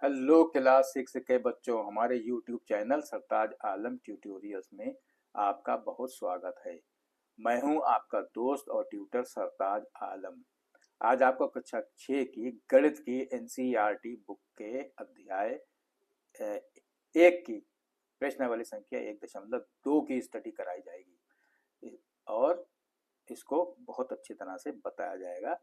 Hello class 6 के बच्चों, हमारे यूट्यूब चैनल सरताज आलम ट्यूटोरियल्स में आपका बहुत स्वागत है। मैं हूं आपका दोस्त और ट्यूटर सरताज आलम। आज आपको कक्षा 6 की गणित की एनसीईआरटी बुक के अध्याय 1 की प्रश्नावली संख्या 1.2 की स्टडी कराई जाएगी और इसको बहुत अच्छी तरह से बताया जाएगा।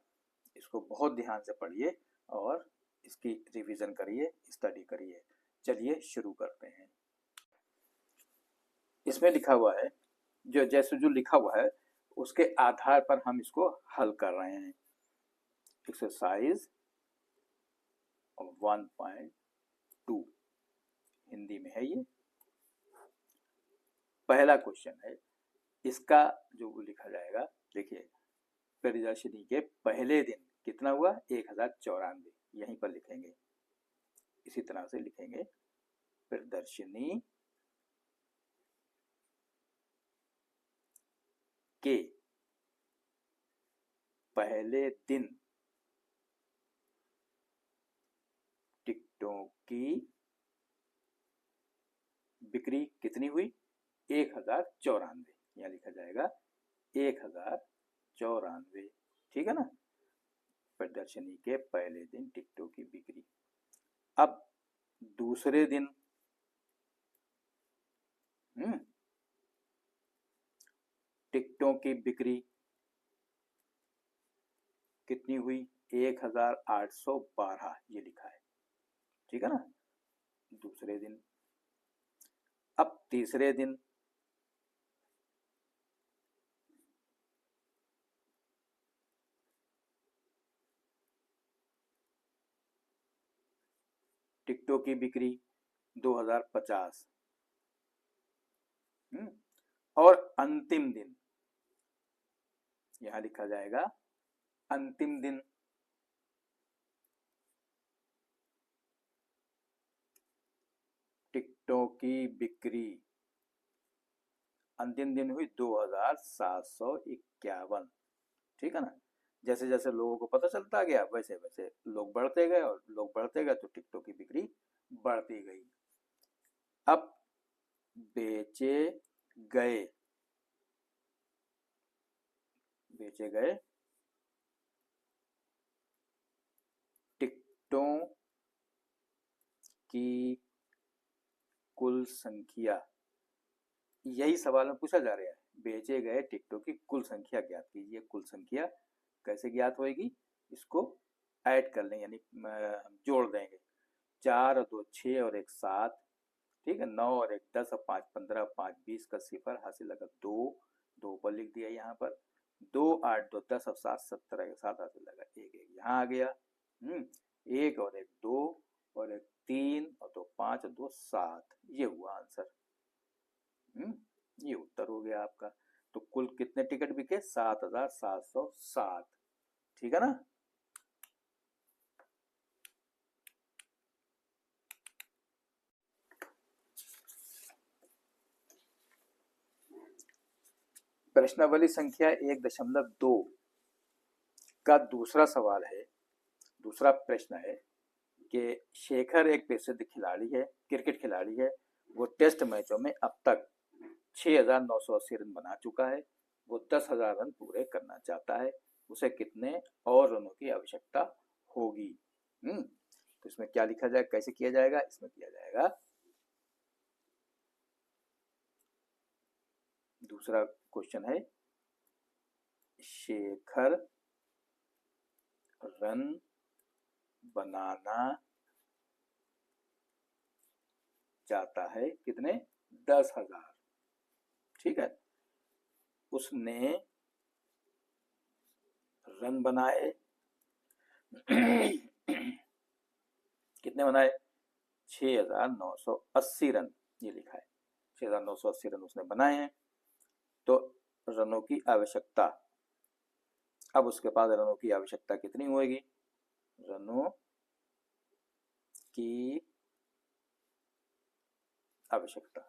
इसको बहुत ध्यान से पढ़िए और इसकी रिवीजन करिए, स्टडी करिए। चलिए शुरू करते हैं। इसमें लिखा हुआ है, जो लिखा हुआ है उसके आधार पर हम इसको हल कर रहे हैं। एक्सरसाइज 1.2 हिंदी में है ये। पहला क्वेश्चन है, इसका जो लिखा जाएगा, देखिए प्रदर्शनी के पहले दिन कितना हुआ? 1094। यहीं पर लिखेंगे, इसी तरह से लिखेंगे। प्रदर्शनी के पहले दिन टिकटों की बिक्री कितनी हुई? 1094। यहाँ लिखा जाएगा 1094। ठीक है ना? प्रदर्शनी के पहले दिन टिकटों की बिक्री। अब दूसरे दिन टिकटों की बिक्री कितनी हुई? 1812 ये लिखा है। ठीक है ना? दूसरे दिन। अब तीसरे दिन टिकटों की बिक्री 2050। और अंतिम दिन यहां लिखा जाएगा अंतिम दिन टिकटों की बिक्री अंतिम दिन हुई 2751। ठीक है ना? जैसे जैसे लोगों को पता चलता गया वैसे वैसे लोग बढ़ते गए और लोग बढ़ते गए तो टिकटों की बिक्री बढ़ती गई। अब बेचे गए टिकटों की कुल संख्या, यही सवाल में पूछा जा रहा है। बेचे गए टिकटों की कुल संख्या ज्ञात कीजिए। कुल संख्या कैसे ज्ञात होगी? इसको ऐड कर लें, यानी जोड़ देंगे। 4 और 2 6 और 1 7। ठीक है? 9 और 1 10 और 5 15, 5 20 का सिफर हासिल लगा 2 2 पर लिख दिया यहाँ पर। 2 8 2 10 और 7 17 का 7 हासिल लगा 1 1 यहाँ आ गया। 1 और 1 2 और 1 3 और 2 5 और 2 7। ये हुआ आंसर। ये उत्तर हो गया आपका। तो कुल कितने टिकट बिके? 7707। ठीक है ना? प्रश्नावली संख्या 1.2 का दूसरा सवाल है, दूसरा प्रश्न है कि शेखर एक प्रसिद्ध खिलाड़ी है, क्रिकेट खिलाड़ी है। वो टेस्ट मैचों में अब तक 6980 रन बना चुका है। वो 10,000 रन पूरे करना चाहता है। उसे कितने और रनों की आवश्यकता होगी? तो इसमें क्या लिखा जाए, कैसे किया जाएगा? इसमें किया जाएगा, दूसरा क्वेश्चन है, शेखर रन बनाना चाहता है कितने? 10,000। ठीक है? उसने रन बनाए कितने बनाए? 6,980 रन ये लिखा है। 6,980 रन उसने बनाए हैं। तो रनों की आवश्यकता, अब उसके पास रनों की आवश्यकता कितनी होगी? रनों की आवश्यकता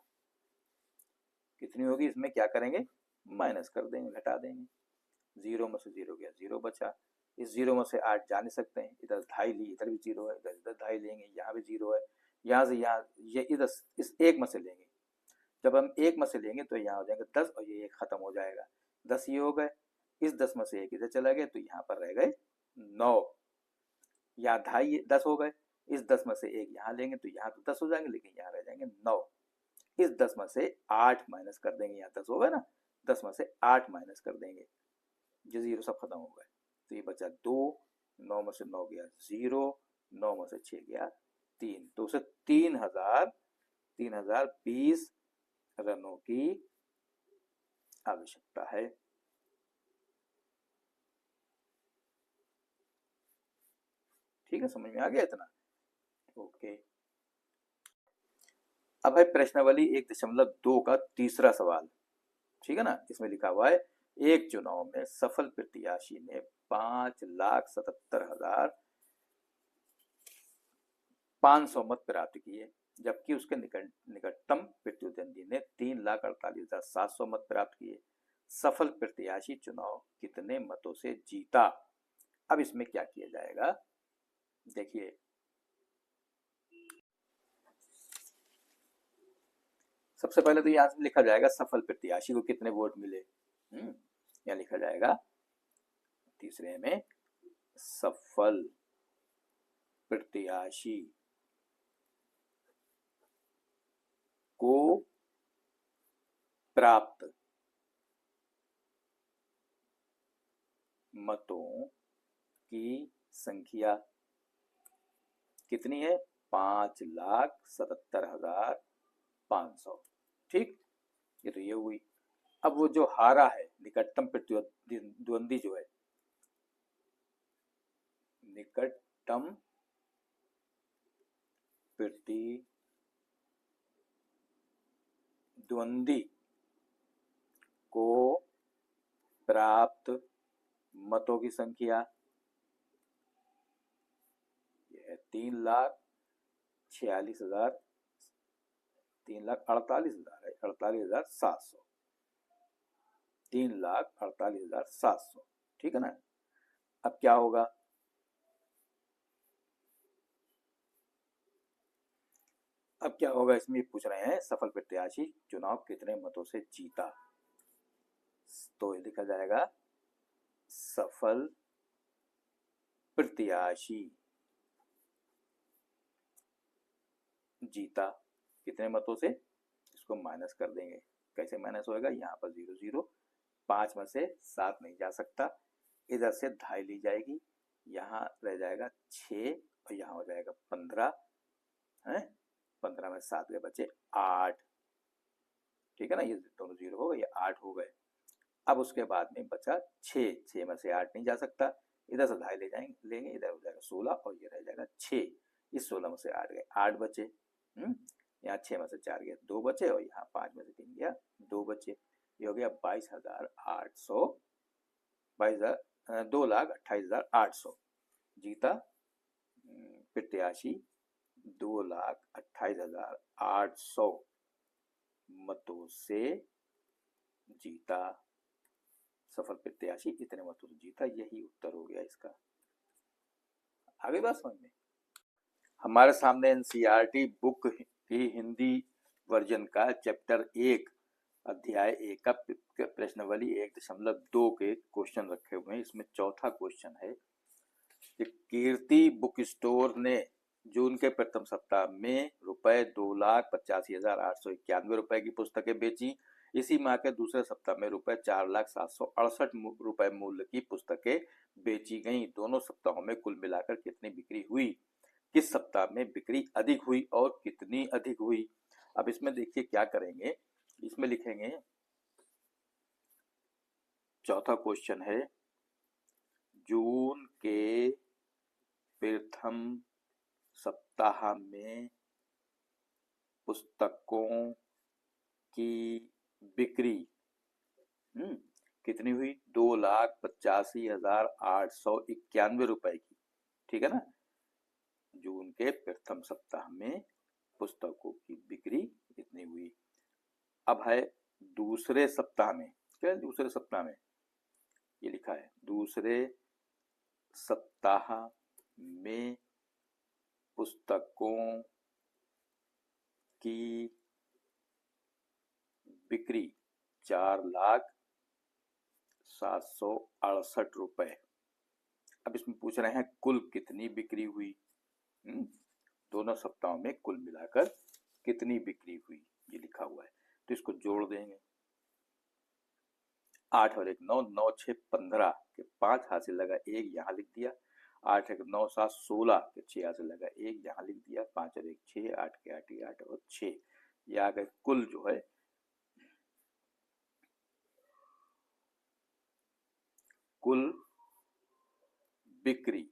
कितनी होगी? इसमें क्या करेंगे? माइनस कर देंगे, घटा देंगे। 0 में से 0 गया, 0 बचा। इस जीरो में से 8 जा नहीं सकते हैं, इधर 2.5 ली, इधर भी जीरो है, इधर इधर 2.5 लेंगे, यहाँ भी जीरो है, यहाँ से यहाँ ये इधर इस एक में से लेंगे। जब हम एक में से लेंगे तो यहाँ हो जाएगा 10 और ये एक खत्म हो जाएगा, 10 ये हो गए, इस 10 में से एक इधर चला गया तो यहाँ पर रह गए 9, यहाँ 2.5 10 हो गए, इस 10 में से एक यहाँ लेंगे तो यहाँ तो 10 हो जाएंगे, लेकिन यहाँ रह जाएंगे 9, इस 10 में से 8 माइनस कर देंगे, यहाँ 10 हो गए ना, 10 में से 8 माइनस कर देंगे, जो जीरो सब खत्म हो गए, तो ये बचा 2, 9 में से 9 गया 0, 9 में से 6 गया 3, तो उसे 3020 रनों की आवश्यकता है। ठीक है, समझ में आ गया इतना? ओके। अब है प्रश्नावली 1.2 का तीसरा सवाल। ठीक है ना, इसमें लिखा हुआ है एक चुनाव में सफल प्रत्याशी ने 5,77,500 मत प्राप्त किए, जबकि उसके निकटतम प्रतिद्वंदी ने 3,48,700 मत प्राप्त किए। सफल प्रत्याशी चुनाव कितने मतों से जीता? अब इसमें क्या किया जाएगा, देखिए सबसे पहले तो यहाँ से लिखा जाएगा सफल प्रत्याशी को कितने वोट मिले। यहाँ लिखा जाएगा तीसरे में सफल प्रत्याशी को प्राप्त मतों की संख्या कितनी है? 5,77,500। ठीक, ये तो ये हुई। अब वो जो हारा है, निकटतम प्रतिद्वंदी जो है, निकटतम प्रतिद्वंदी को प्राप्त मतों की संख्या यह है 3,48,700 3,48,700। ठीक है ना। अब क्या होगा, इसमें पूछ रहे हैं सफल प्रत्याशी चुनाव कितने मतों से जीता, तो ये लिखा जाएगा सफल प्रत्याशी जीता कितने मतों से, इसको माइनस कर देंगे। कैसे माइनस होएगा, यहाँ पर 0 0, 5 में से 7 नहीं जा सकता, इधर से 2.5 ली जाएगी, यहाँ रह जाएगा 6 और यहाँ हो जाएगा 15 है, 15 में 7 गए बचे 8। ठीक है ना, ये दोनों 0 हो गए, ये 8 हो गए। अब उसके बाद में बचा 6, 6 में से 8 नहीं जा सकता, इधर से 2.5 लेंगे, इधर हो जाएगा 16 और ये रह जाएगा 6, इस 16 में से 8 गए, 8 बचे। यहाँ 6 में से 4 गया 2 बचे और यहाँ 5 में से 3 गया 2 बचे, ये हो गया 22,800, 2,28,800 जीता प्रत्याशी 2,28,800 मतों से जीता, सफल प्रत्याशी इतने मतों से जीता, यही उत्तर हो गया इसका। आगे बात समझ में। हमारे सामने एनसीईआरटी बुक की हिंदी वर्जन का चैप्टर 1 अध्याय 1 का प्रश्नावली 1.2 के क्वेश्चन रखे हुए हैं। इसमें चौथा क्वेश्चन है कि कीर्ति बुक स्टोर ने जून के प्रथम सप्ताह में ₹2,85,891 की पुस्तकें बेची। इसी माह के दूसरे सप्ताह में ₹4,768 मूल्य की पुस्तकें बेची गईं। दोनों सप्ताहों में कुल मिलाकर कितनी बिक्री हुई? किस सप्ताह में बिक्री अधिक हुई और कितनी अधिक हुई? अब इसमें देखिए क्या करेंगे, इसमें लिखेंगे, चौथा क्वेश्चन है जून के प्रथम सप्ताह में पुस्तकों की बिक्री कितनी हुई? ₹2,85,891 की। ठीक है ना, जून के प्रथम सप्ताह में पुस्तकों की बिक्री इतनी हुई। अब है दूसरे सप्ताह में, क्या दूसरे सप्ताह में ये लिखा है, दूसरे सप्ताह में पुस्तकों की बिक्री 4,768,000 रुपए। अब इसमें पूछ रहे हैं कुल कितनी बिक्री हुई। दोनों सप्ताहों में कुल मिलाकर कितनी बिक्री हुई, ये लिखा हुआ है। तो इसको जोड़ देंगे। 8 और 1 9, 9 6 15 के 5 हाथ से लगा 1 यहाँ लिख दिया। 8 1 9 7 16 के 6 हाथ से लगा 1 यहाँ लिख दिया। 5 और 1 6, 8 के 8 8 और 6, ये आ गए कुल जो है कुल बिक्री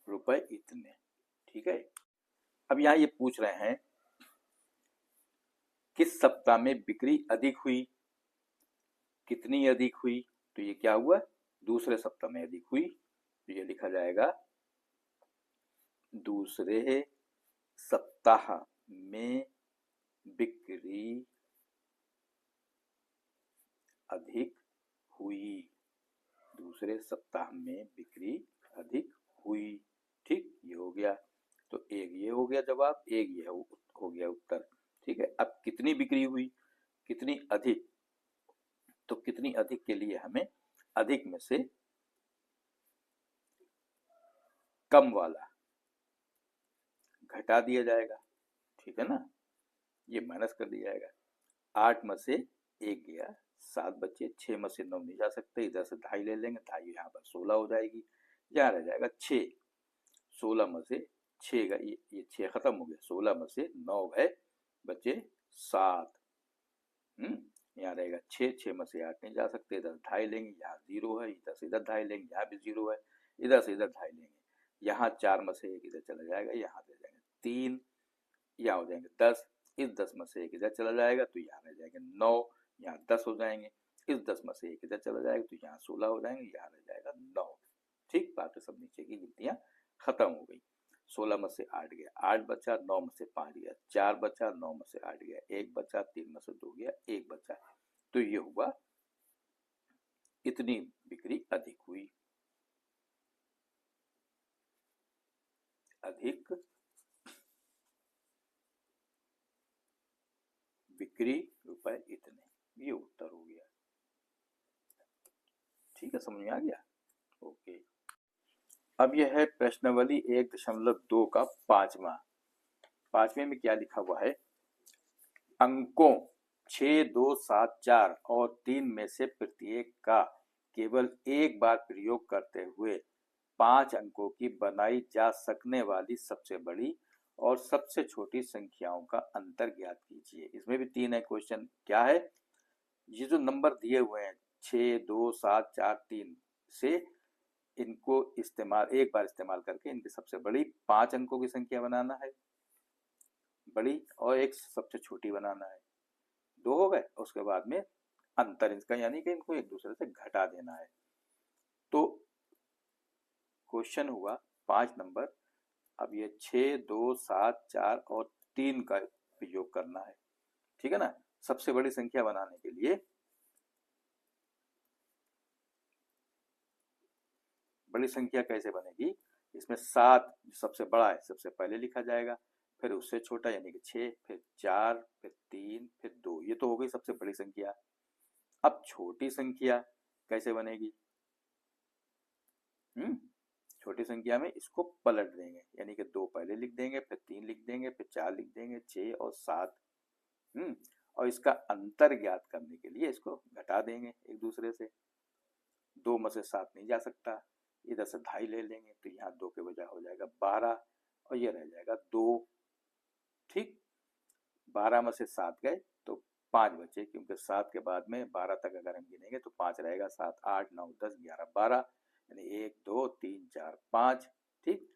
रुपए इतने। ठीक है। अब यहाँ ये पूछ रहे हैं किस सप्ताह में बिक्री अधिक हुई, कितनी अधिक हुई। तो ये क्या हुआ, दूसरे सप्ताह में अधिक हुई। तो ये लिखा जाएगा दूसरे सप्ताह में बिक्री अधिक हुई। दूसरे सप्ताह में बिक्री अधिक हुई। ठीक, ये हो गया। तो एक ये हो गया जवाब, एक ये हो गया उत्तर। ठीक है। अब कितनी बिक्री हुई, कितनी अधिक। तो कितनी अधिक के लिए हमें अधिक में से कम वाला घटा दिया जाएगा। ठीक है ना, ये माइनस कर दिया जाएगा। 8 में से 1 गया, 7 बचे। 6 में से 9 नहीं जा सकते, इधर से 2.5 ले लेंगे, 2.5 यहाँ पर 16 हो जाएगी। यहाँ रह जाएगा 6। 16 में से 6 का ये 6 खत्म हो गया। 16 में से 9 गए, बचे 7। यहाँ रहेगा 6। 6 में से 8 नहीं जा सकते, इधर 2.5 लेंगे, यहाँ 0 है। इधर से इधर 2.5 लेंगे, यहाँ भी 0 है। इधर से इधर 2.5 लेंगे, यहाँ 4 में से 1 इधर चला जाएगा, यहाँ रह जाएंगे 3। यहाँ हो जाएंगे 10। इस 10 में से 1 इधर चला जाएगा तो यहाँ रह जाएंगे 9। यहाँ 10 हो जाएंगे। इस 10 में से 1 इधर चला जाएगा तो यहाँ 16 हो जाएंगे, यहाँ रह जाएगा 9। ठीक, बाकी सब नीचे की गिनतियां खत्म हो गई। 16 में से 8 गया, 8 बचा। 9 में से 5 गया, 4 बचा। 9 में से 8 गया, 1 बचा। 3 में से 2 गया, 1 बचा। तो ये हुआ इतनी बिक्री अधिक हुई। अधिक बिक्री रुपए इतने, ये उत्तर हो गया। ठीक है, समझ में आ गया। ओके। अब यह है प्रश्नावली 1.2 का 5वां। 5वें में क्या लिखा हुआ है, अंकों 6 2 7 4 और 3 में से प्रत्येक का केवल एक बार प्रयोग करते हुए 5 अंकों की बनाई जा सकने वाली सबसे बड़ी और सबसे छोटी संख्याओं का अंतर ज्ञात कीजिए। इसमें भी 3 है क्वेश्चन। क्या है, ये जो नंबर दिए हुए हैं 6 2 7 4 3 से इनको एक बार इस्तेमाल करके इनकी सबसे बड़ी 5 अंकों की संख्या बनाना है, बड़ी, और एक सबसे छोटी बनाना है। 2 हो गए। उसके बाद में अंतर इसका, यानी कि इनको एक दूसरे से घटा देना है। तो क्वेश्चन हुआ 5 नंबर। अब ये 6 2 7 4 और 3 का प्रयोग करना है। ठीक है ना। सबसे बड़ी संख्या बनाने के लिए बड़ी संख्या कैसे बनेगी, इसमें 7 सबसे बड़ा है, सबसे पहले लिखा जाएगा। फिर उससे छोटा यानी कि 6, फिर 4, फिर 3, फिर 2। ये तो हो गई सबसे बड़ी संख्या। अब छोटी संख्या कैसे बनेगी। छोटी संख्या में इसको पलट देंगे, यानी कि 2 पहले लिख देंगे, फिर 3 लिख देंगे, फिर 4 लिख देंगे, 6 और 7। और इसका अंतर ज्ञात करने के लिए इसको घटा देंगे एक दूसरे से। 2 में से 7 नहीं जा सकता, इधर से 2.5 ले लेंगे तो यहाँ 2 के बजाय हो जाएगा 12 और ये रह जाएगा 2। ठीक, 12 में से 7 गए तो 5 बचे, क्योंकि 7 के बाद में 12 तक अगर हम गिनेंगे तो 5 रहेगा। 7 8 9 10 11 12, यानी 1 2 3 4 5। ठीक,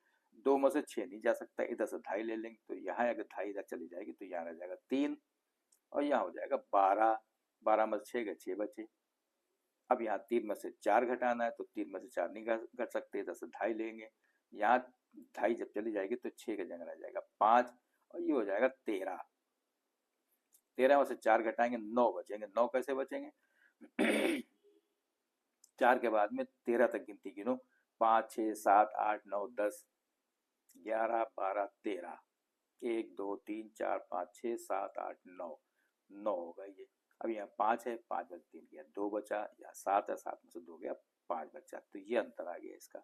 2 में से 6 नहीं जा सकता, इधर से 2.5 ले लेंगे तो यहाँ अगर 2.5 इधर चली जाएगी तो यहाँ रह जाएगा 3 और यहाँ हो जाएगा 12। 12 में से 6 गए, 6 बचे। अब यहाँ 3 में से 4 घटाना है तो 3 में से 4 नहीं घट सकते, इधर से 2.5 लेंगे। यहाँ 2.5 जब चली जाएगी तो 6 का जगह रह जाएगा 5 और ये हो जाएगा 13। 13 में से 4 घटाएंगे, 9 बचेंगे। 9 कैसे बचेंगे 4 के बाद में 13 तक गिनती गिनो। 5 6 7 8 9 10 11 12 13, 1 2 3 4 5 6 7 8 9, 9 होगा ये। अब यहाँ 5 है, 5 में 3 गया, 2 बचा, या 7 है, 7 में से 2 गया, 5 बचा। तो ये अंतर आ गया इसका।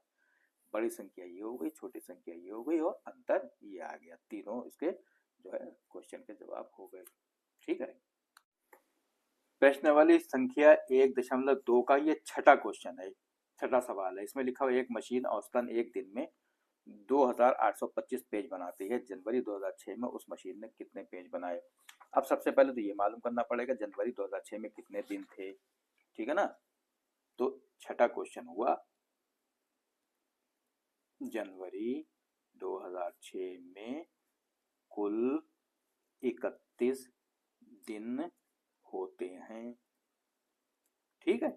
बड़ी संख्या ये हो गई, छोटी संख्या ये हो गई, और अंतर ये आ गया। तीनों इसके जो है क्वेश्चन के जवाब हो गए। ठीक है। प्रश्न वाली संख्या 1.2 का ये छठा क्वेश्चन है, छठा सवाल है। इसमें लिखा हुआ एक मशीन औसतन एक दिन में 2825 पेज बनाती है। जनवरी 2006 में उस मशीन ने कितने पेज बनाए? अब सबसे पहले तो ये मालूम करना पड़ेगा जनवरी 2006 में कितने दिन थे। ठीक है ना। तो छठा क्वेश्चन हुआ जनवरी 2006 में कुल 31 दिन होते हैं। ठीक है,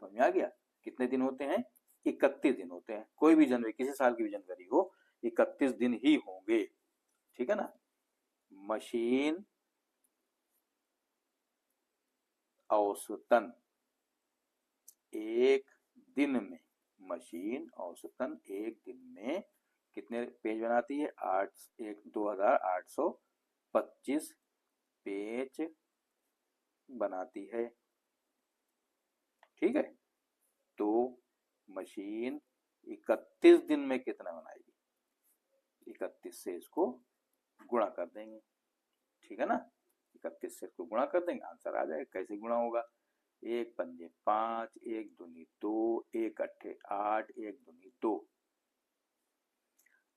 समझ में आ गया? कितने दिन होते हैं? 31 दिन होते हैं। कोई भी जनवरी, किसी साल की भी जनवरी हो, 31 दिन ही होंगे। ठीक है ना। मशीन औसतन एक दिन में, मशीन औसतन एक दिन में कितने पेज बनाती है? 2825 पेज बनाती है। ठीक है। तो मशीन 31 दिन में कितना बनाएगी? 31 से इसको गुणा कर देंगे। ठीक है ना। 31 से इसको गुणा कर देंगे, आंसर आ जाएगा। कैसे गुणा होगा? 1 पंजे 5, 1 दूनी 2, 1 अट्ठे 8, 1 दूनी 2।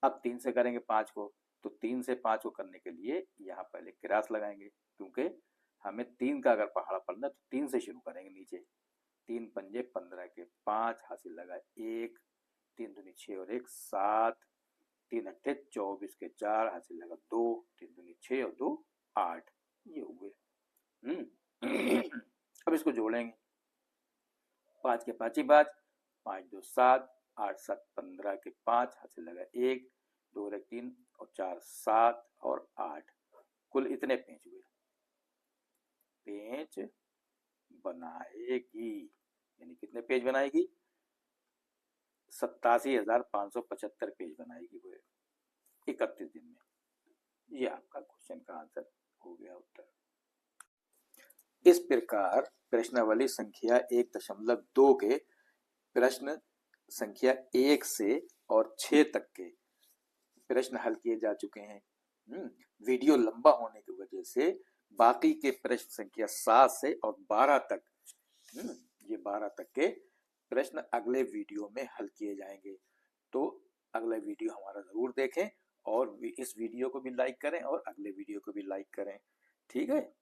अब 3 से करेंगे 5 को, तो 3 से 5 को करने के लिए यहाँ पहले क्रास लगाएंगे, क्योंकि हमें 3 का अगर पहाड़ा पढ़ना तो 3 से शुरू करेंगे नीचे। 3 पंजे 15 के 5, हासिल लगा 1, 3 दूनी 6 और 1 7, 3 अट्ठे 24 के 4, हासिल लगा 2, 3 दूनी 6 और 2 8। ये हुए। अब इसको जोड़ेंगे। 5 के 5 ही 5, 5 2 7, 8 7 15 के 5, हासिल लगा 1, 2 और 3 और 4 7 और 8। कुल इतने पेज हुए। पेज बनाएगी, यानी कितने पेज बनाएगी? 87,575 पेज बनाएगी वो 31 दिन में। ये आपका क्वेश्चन का आंसर हो गया, उत्तर। इस प्रकार प्रश्नावली संख्या 1.2 के प्रश्न संख्या 1 से और 6 तक के प्रश्न हल किए जा चुके हैं। वीडियो लंबा होने की वजह से बाकी के प्रश्न संख्या 7 से और 12 तक, ये 12 तक के प्रश्न अगले वीडियो में हल किए जाएंगे। तो अगला वीडियो हमारा जरूर देखें, और इस वीडियो को भी लाइक करें और अगले वीडियो को भी लाइक करें। ठीक है।